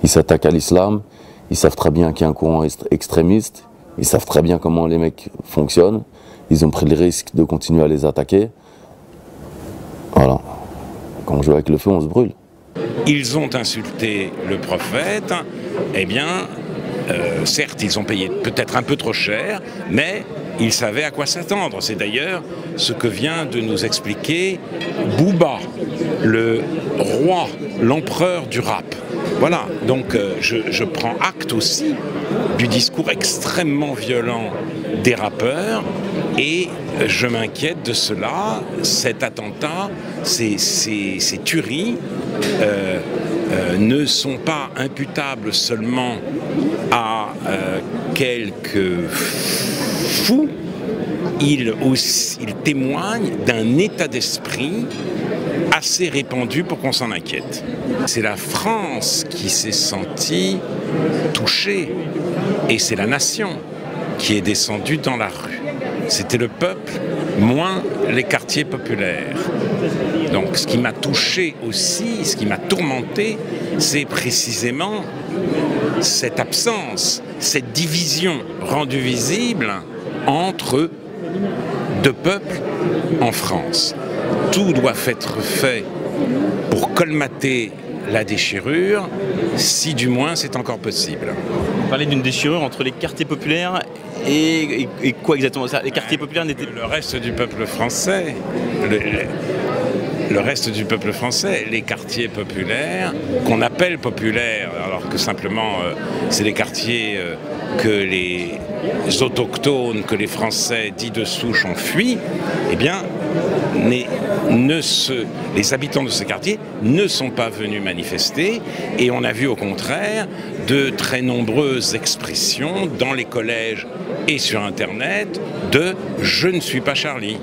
Ils s'attaquent à l'islam, ils savent très bien qu'il y a un courant extrémiste, ils savent très bien comment les mecs fonctionnent, ils ont pris le risque de continuer à les attaquer. Voilà. Quand on joue avec le feu, on se brûle. Ils ont insulté le prophète, eh bien, certes, ils ont payé peut-être un peu trop cher, mais ils savaient à quoi s'attendre. C'est d'ailleurs ce que vient de nous expliquer Booba, le roi, l'empereur du rap. Voilà, donc je prends acte aussi du discours extrêmement violent des rappeurs et je m'inquiète de cela. Cet attentat, ces tueries ne sont pas imputables seulement à quelques fous, ils témoignent d'un état d'esprit assez répandu pour qu'on s'en inquiète. C'est la France qui s'est sentie touchée et c'est la nation qui est descendue dans la rue. C'était le peuple, moins les quartiers populaires. Donc ce qui m'a touché aussi, ce qui m'a tourmenté, c'est précisément cette absence, cette division rendue visible entre deux peuples en France. Tout doit être fait pour colmater la déchirure, si du moins c'est encore possible. Vous parlez d'une déchirure entre les quartiers populaires et quoi exactement ça? Les quartiers populaires n'étaient... Le reste du peuple français, le reste du peuple français, les quartiers populaires, qu'on appelle populaires, alors que simplement c'est les quartiers que les autochtones, que les Français dits de souche ont fui, eh bien, les habitants de ce quartier ne sont pas venus manifester et on a vu au contraire de très nombreuses expressions dans les collèges et sur Internet de « je ne suis pas Charlie ».